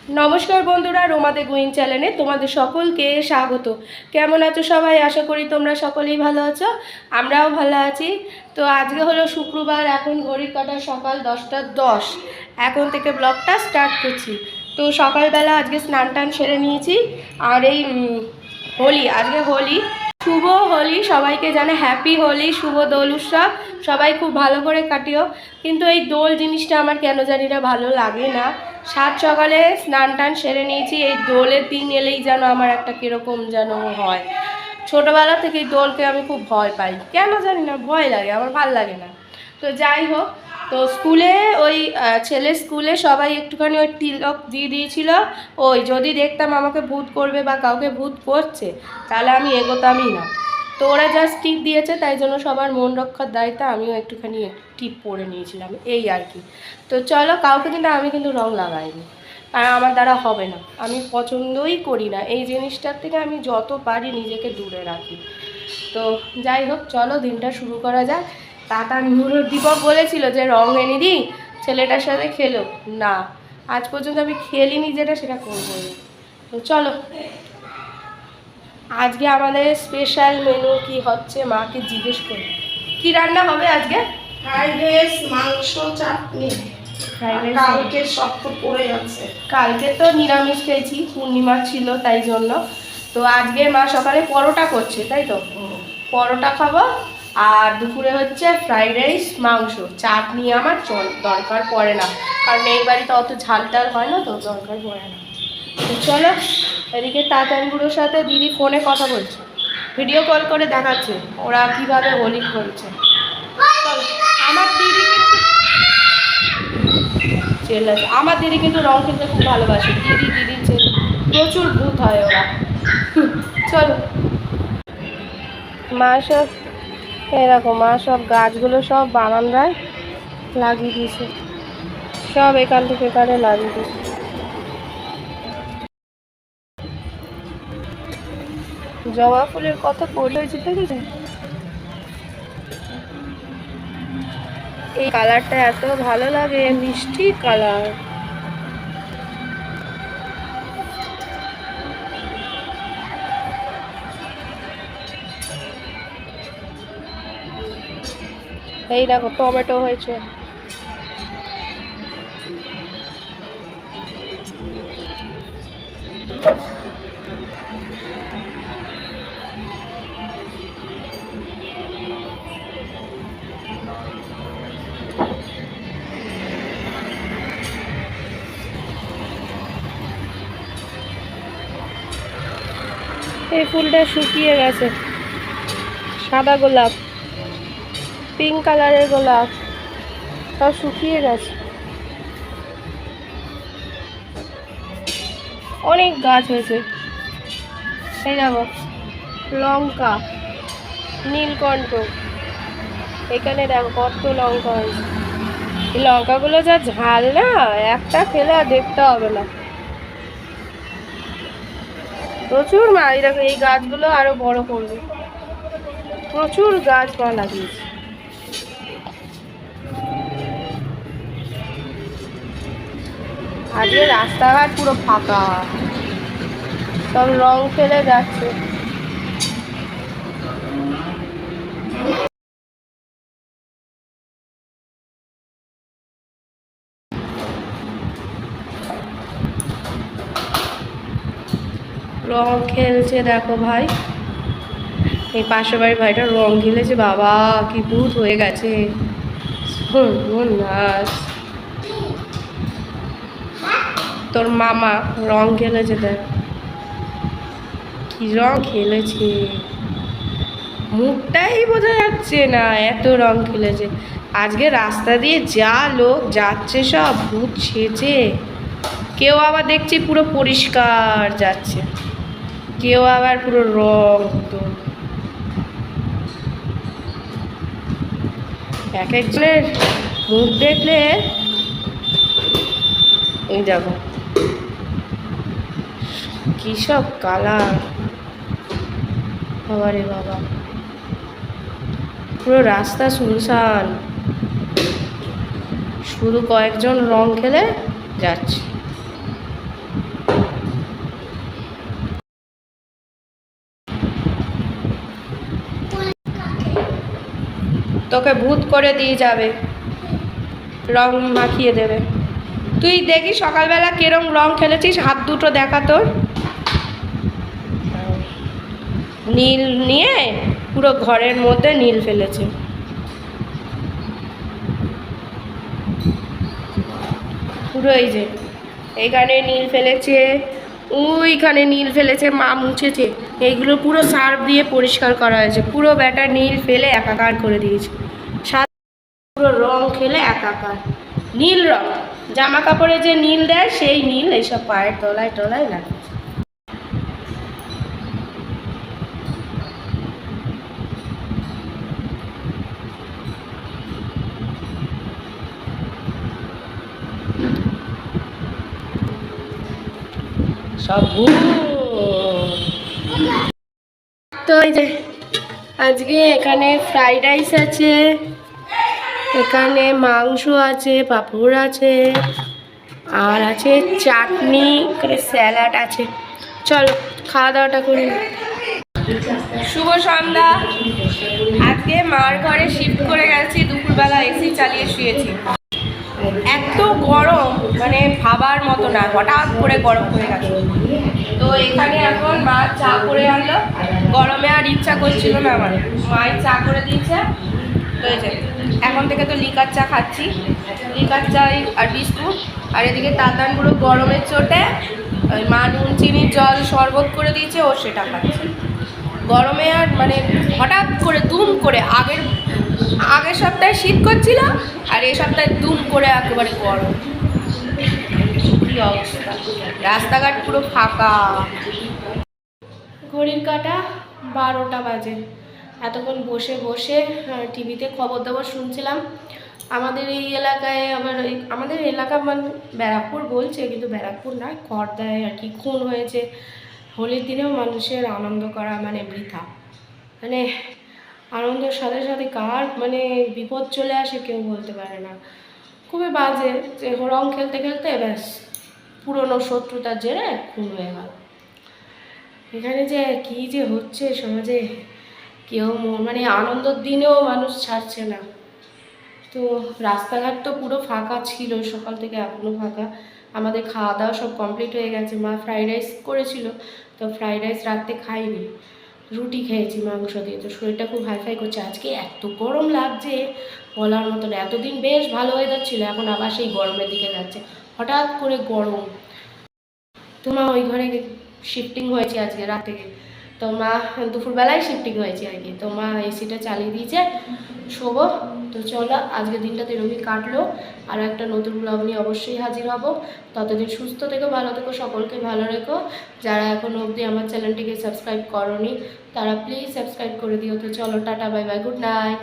নমস্কার বন্ধুরা, রোমাদে গুইন চ্যানেলে তোমাদের সকলকে স্বাগত। কেমন আছো সবাই? আশা করি তোমরা সকলেই ভালো আছো, আমরাও ভালো আছি। তো আজকে হলো শুক্রবার, এখন ঘড়ির কাঁটা সকাল 10টা 10। এখন থেকে ব্লগটা স্টার্ট করছি। তো সকালবেলা আজকে স্নান টান সেরে নিয়েছি। আর এই হোলি, আজকে হোলি, শুভ হোলি, সবাইকে জানে হ্যাপি হোলি, শুভ দোল উৎসব। সবাই খুব ভালো করে কাটিও। কিন্তু এই দোল জিনিসটা আমার কেন জানি না ভালো লাগে না। সাত সকালে স্নান টান সেরে নিয়েছি, এই দোলের দিন এলেই যেন আমার একটা কীরকম যেন হয়। ছোটোবেলা থেকে দোলকে আমি খুব ভয় পাই, কেন জানি না, ভয় লাগে, আমার ভাল লাগে না। তো যাই হোক, তো স্কুলে ওই ছেলের স্কুলে সবাই একটুখানি ওই তিলক দিয়ে দিয়েছিল। ওই যদি দেখতাম আমাকে ভূত করবে বা কাউকে ভূত করছে, তাহলে আমি এগোতামই না। তো ওরা জাস্ট টিপ দিয়েছে, তাই জন্য সবার মন রক্ষার দায়িত্ব আমিও একটুখানি টিপ পরে নিয়েছিলাম, এই আর কি। তো চলো, কাউকে কিন্তু আমি কিন্তু রং লাগাইনি, আর আমার দ্বারা হবে না, আমি পছন্দই করি না এই জিনিসটার থেকে। আমি যত পারি নিজেকে দূরে রাখি। তো যাই হোক, চলো দিনটা শুরু করা যাক। টাটা দীপক বলেছিল যে রং এনে দিই, ছেলেটার সাথে খেলো না, আজ পর্যন্ত আমি খেলিনি, যেটা সেটা করবো। তো চলো, আজকে আমাদের স্পেশাল মেনু কি হচ্ছে মাকে জিজ্ঞেস করি। কি রান্না হবে আজকে? ফ্রাইড রাইস, মাংস, চাটনি। কালকে সব তো পড়ে আছে। কালকে তো নিরামিষ খেয়েছি, পূর্ণিমা ছিল তাই জন্য। তো আজকে মা সকালে পরোটা করছে, তাই তো? পরোটা খাবো। আর দুপুরে হচ্ছে ফ্রাইড রাইস, মাংস, চাটনি আমার দরকার পড়ে না, কারণ এই বাড়িতে অত ঝাল টাল হয় না, তো দরকার পড়ে না। তো চলো, এদিকে তাতানগুলোর সাথে দিদি ফোনে কথা বলছে, ভিডিও কল করে দেখাচ্ছে ওরা কীভাবে হোলি করছে। আমার দিদি কিন্তু চেল্লাচ্ছে, আমার দিদি কিন্তু রং খেলতে খুব ভালোবাসে। দিদির ছেলে প্রচুর ভূত হয় ওরা। চলো, মা সব এরকম, মা সব গাছগুলো সব বারান্দায় লাগিয়ে দিয়েছে, সব এখান থেকে এখানে লাগিয়ে দিয়েছে। জবা ফুলের কত পড়ে হয়েছে দেখেছেন? এই কালারটা এত ভালো লাগে, মিষ্টি কালার। এই দেখো টমেটো হয়েছে। এই ফুলটা শুকিয়ে গেছে, সাদা গোলাপ, পিঙ্ক কালারের গোলাপ, সব শুকিয়ে গেছে। অনেক গাছ হয়েছে, এই দেখো লঙ্কা, নীলকণ্ঠ, এখানে দেখো কত লঙ্কা হয়েছে। এই লঙ্কাগুলো যা ঝাল না, একটা খেলে আর দেখতে হবে না, প্রচুর মা। এই দেখো এই গাছগুলো আরো বড় করবে, প্রচুর গাছ মা লাগিয়েছে। আজকে রাস্তাঘাট পুরো ফাঁকা, সব রং ফেলে যাচ্ছে। রং খেলছে দেখো ভাই, এই পাশের বাড়ির ভাইটা রং খেলেছে, বাবা কি ভূত হয়ে গেছে। নাচ, তোর মামা রং খেলেছে, দেখ কি রং খেলেছে, মুখটাই বোঝা যাচ্ছে না, এত রং খেলেছে। আজকে রাস্তা দিয়ে যা লোক যাচ্ছে সব ভূত সেজে, কেউ আবার দেখছি পুরো পরিষ্কার যাচ্ছে, কেউ আবার পুরো রং। তো এক একজনের মুখ দেখলে এই দেখো কি সব কালার, বাবা রে বাবা, পুরো রাস্তা শুনশান, শুধু কয়েকজন রং খেলে যাচ্ছে। তোকে ভূত করে দিয়ে যাবে, রং মাখিয়ে দেবে। তুই দেখি সকালবেলা কিরম রং খেলেছিস, হাত দুটো দেখা তোর। নীল নিয়ে পুরো ঘরের মধ্যে নীল ফেলেছে। পুরো এই যে এইখানে নীল ফেলেছে, ওইখানে নীল ফেলেছে, মা মুছেছে। এইগুলো পুরো সার্ফ দিয়ে পরিষ্কার করা হয়েছে। পুরো ব্যাটা নীল ফেলে একাকার করে দিয়েছে। পুরো রং খেলে একাকার। নীল রং, জামা কাপড়ে যে নীল দেয় সেই নীল এইসব পায়ের তলায় টলায় লাগে। সব তো এই যে আজকে এখানে ফ্রাইড রাইস আছে, এখানে মাংস আছে, পাঁপড় আছে, আর আছে চাটনি, এখানে স্যালাড আছে। চলো খাওয়া দাওয়াটা করি। শুভ সন্ধ্যা। আজকে মার ঘরে শিফট করে গেছি, দুপুরবেলা এসি চালিয়ে শুয়েছি। এত গরম মানে ভাবার মতো না, হঠাৎ করে গরম হয়ে গেছে। তো এখানে এখন মা চা করে আনলো, গরমে আর ইচ্ছা করছিল না আমার, মাই চা করে দিয়েছে। তো এই যে এখন থেকে তো লিকার চা খাচ্ছি, লিকার চাই আর বিস্কুট। আর এদিকে তাতানগুলো গরমের চোটে ওই মা নুন চিনি জল শরবত করে দিয়েছে, ও সেটা খাচ্ছে। গরমে আর মানে হঠাৎ করে দুম করে আগের সপ্তাহে শীত করছিল, আর এই সপ্তাহে দুম করে একেবারে গরম। কি অবস্থা, রাস্তাঘাট পুরো ফাঁকা। ঘড়ির কাঁটা 12টা বাজে। এতক্ষণ বসে বসে টিভিতে খবর দাবর শুনছিলাম। আমাদের এই এলাকায় আবার আমাদের এলাকা মানে ব্যারাকপুর বলছে, কিন্তু ব্যারাকপুর নয়, খড়দায় আর কি খুন হয়েছে। হোলির দিনেও মানুষের আনন্দ করা মানে বৃথা। মানে আনন্দের সাথে সাথে কার মানে বিপদ চলে আসে কেউ বলতে পারে না। খুবই বাজে যে রং খেলতে খেলতে ব্যাস পুরনো শত্রুতার জেরে খুন হয়ে গেল। এখানে যে কী যে হচ্ছে সমাজে, কেউ মানে আনন্দের দিনেও মানুষ ছাড়ছে না। তো রাস্তাঘাট তো পুরো ফাঁকা ছিল, সকাল থেকে এখনও ফাঁকা। আমাদের খাওয়া দাওয়া সব কমপ্লিট হয়ে গেছে। মা ফ্রাইড রাইস করেছিল, তো ফ্রাইড রাইস রাত্রে খাইনি, রুটি খেয়েছি মাংস দিয়ে। তো শরীরটা খুব হাইফাই করছে। আজকে এত গরম লাগছে বলার মতো না। এতদিন বেশ ভালো ওয়েদার ছিল, এখন আবার সেই গরমের দিকে যাচ্ছে, হঠাৎ করে গরম। তো মা ওই ঘরে শিফটিং হয়েছে আজকে রাত থেকে। তো মা দুপুরবেলায় শিফটিং হয়েছে আর কি। তো মা এসিটা চালিয়ে দিয়েছে, শোবো। তো চলো আজকের দিনটাতে এরকমই কাটলো। আর একটা নতুন ব্লগ নিয়ে অবশ্যই হাজির হব। ততদিন সুস্থ থেকো, ভালো থেকো, সকলকে ভালো রেখো। যারা এখনও অবধি আমার চ্যানেলটিকে সাবস্ক্রাইব করোনি তারা প্লিজ সাবস্ক্রাইব করে দিও। তো চলো tata, bye bye, good night.